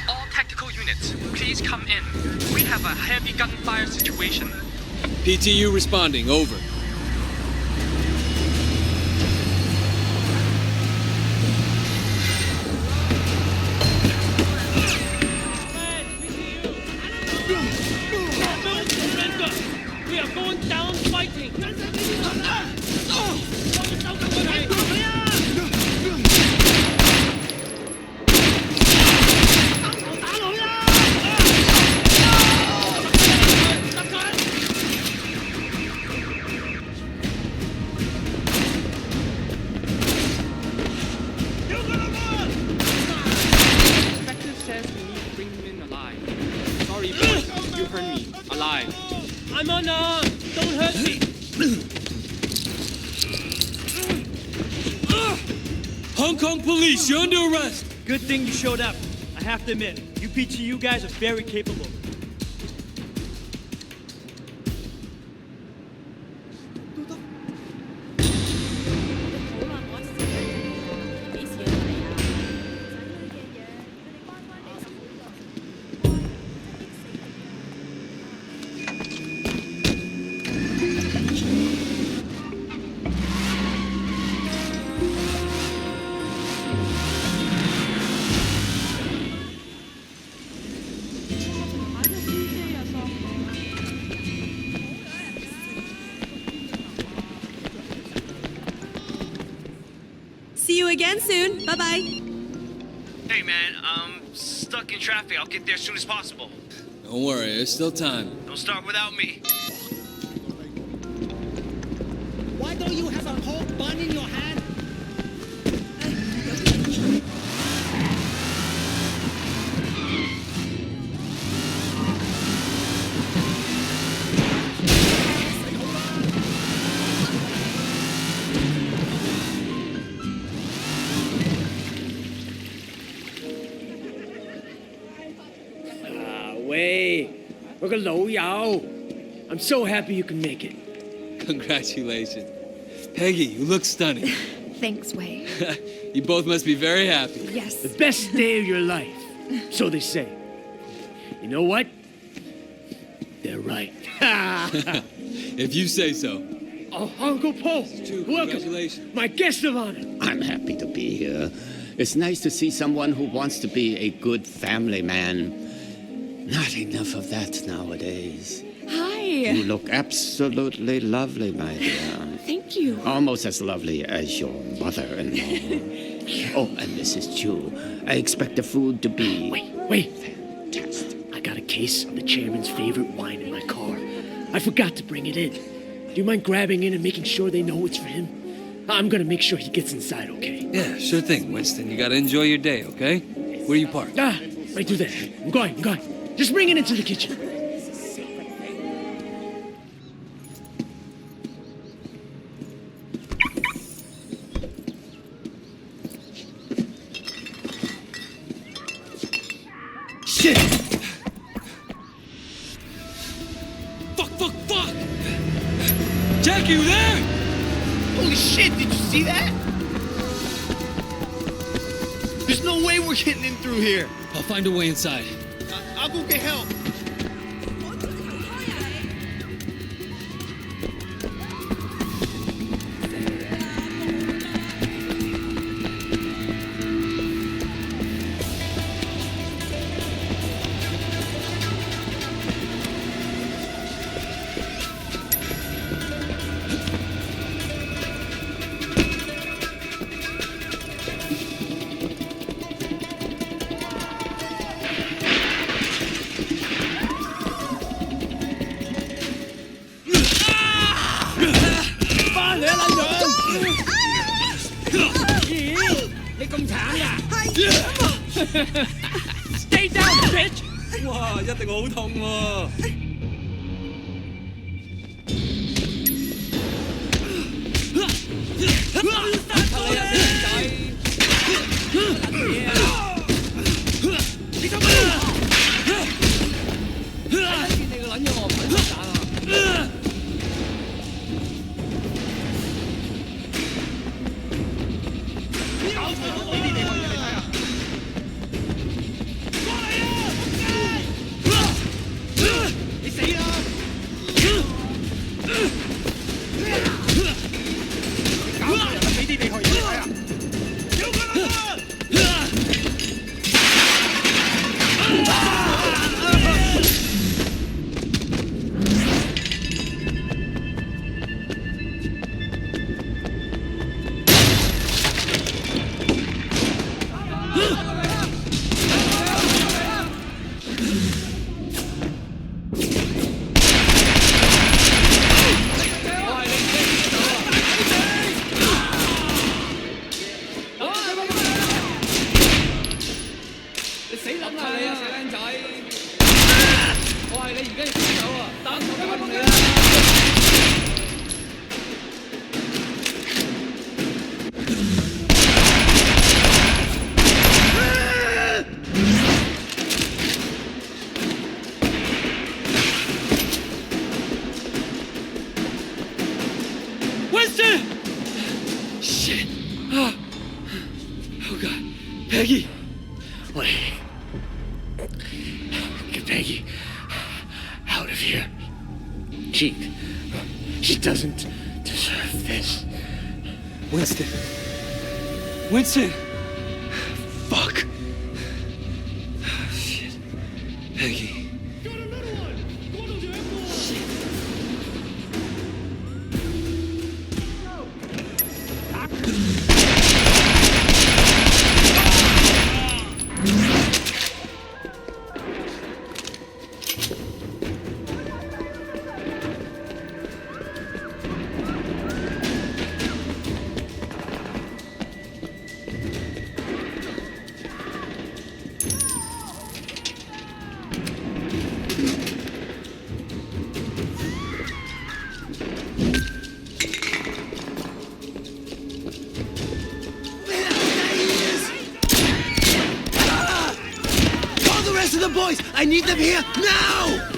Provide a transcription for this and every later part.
All tactical units, please come in. We have a heavy gunfire situation. PTU responding, over. We are going down fighting. Inspector says we need to bring him in alive. Sorry, boys, you heard me. Alive. I'm unarmed. Don't hurt me. Hong Kong police, you're under arrest! Good thing you showed up. I have to admit, you PTU guys are very capable. See you again soon. Bye-bye. Hey man, I'm stuck in traffic. I'll get there as soon as possible. Don't worry, there's still time. Don't start without me. Why don't you have a pork bun in your hand? I'm so happy you can make it. Congratulations. Peggy, you look stunning. Thanks, Wei. You both must be very happy. Yes. The best day of your life. So they say. You know what? They're right. If you say so. Oh, Uncle Po, welcome. Congratulations. My guest of honor. I'm happy to be here. It's nice to see someone who wants to be a good family man. Not enough of that nowadays. Hi. You look absolutely lovely, my dear. Thank you. Almost as lovely as your mother-in-law. Oh, and Mrs. Chu, I expect the food to be... Wait. Fantastic. I got a case of the chairman's favorite wine in my car. I forgot to bring it in. Do you mind grabbing in and making sure they know it's for him? I'm gonna make sure he gets inside, okay? Yeah, sure thing, Winston. You gotta enjoy your day, okay? Where do you park? Right through there. I'm going. Just bring it into the kitchen. Shit! Fuck! Jack, you there? Holy shit, did you see that? There's no way we're getting in through here. I'll find a way inside. I'll go get help. Stay down, bitch! 哇，一定好痛喎！你死諗啦你啊，死僆仔！我係你而家要先走啊！等我問你啦！Winston! Shit. Oh. Oh, God. Peggy. Wait. Get Peggy out of here. She doesn't deserve this. Winston. Winston. Fuck. Oh, shit. Peggy. The boys! I need them here now!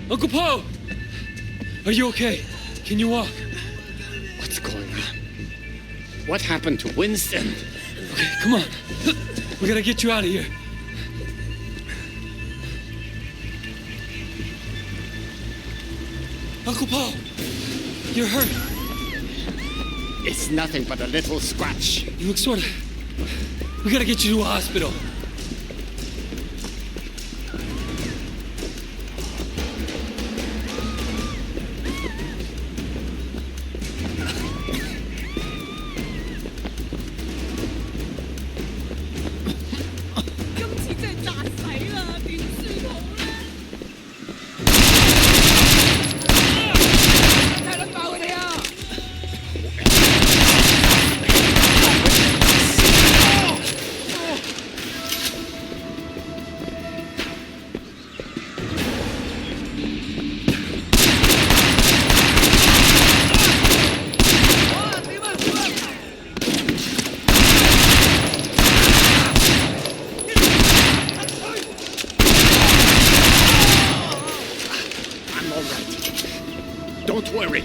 Uncle Po! Are you okay? Can you walk? What's going on? What happened to Winston? Okay, come on. We gotta get you out of here. Uncle Po! You're hurt. It's nothing but a little scratch. You look sort of We gotta get you to a hospital. I'm all right. Don't worry.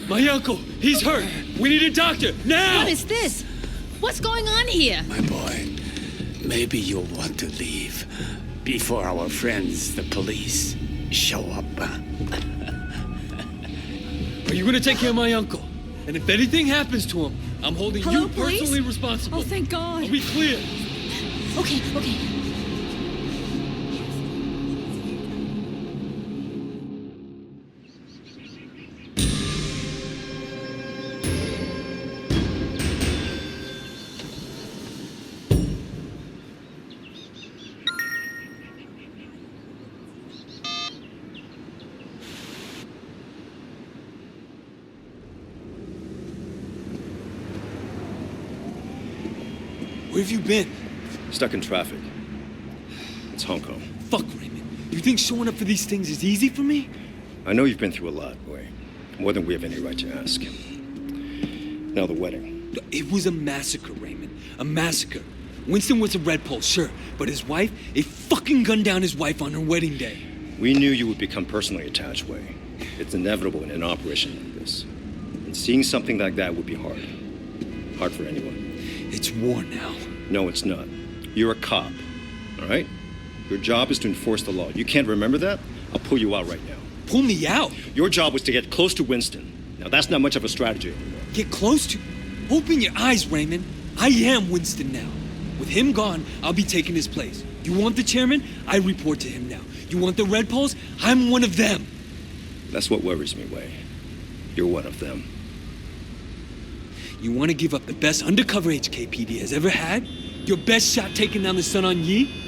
My uncle, he's hurt. We need a doctor, now! What is this? What's going on here? My boy, maybe you'll want to leave before our friends, the police, show up. Are you gonna take care of my uncle? And if anything happens to him, I'm holding Hello, you police? personally responsible. Oh, thank God. Are we clear? Okay, okay. Where have you been? Stuck in traffic. It's Hong Kong. Fuck, Raymond. You think showing up for these things is easy for me? I know you've been through a lot, boy. More than we have any right to ask. Now the wedding. It was a massacre, Raymond. A massacre. Winston was a Red Pole, sure, but his wife, they fucking gunned down his wife on her wedding day. We knew you would become personally attached, Wei. It's inevitable in an operation like this. And seeing something like that would be hard. Hard for anyone. It's war now. No, it's not. You're a cop, all right? Your job is to enforce the law. You can't remember that? I'll pull you out right now. Pull me out? Your job was to get close to Winston. Now, that's not much of a strategy anymore. Get close to... Open your eyes, Raymond. I am Winston now. With him gone, I'll be taking his place. You want the chairman? I report to him now. You want the Red Poles? I'm one of them. That's what worries me, Wei. You're one of them. You want to give up the best undercover HKPD has ever had? Your best shot taking down the Sun On Yi?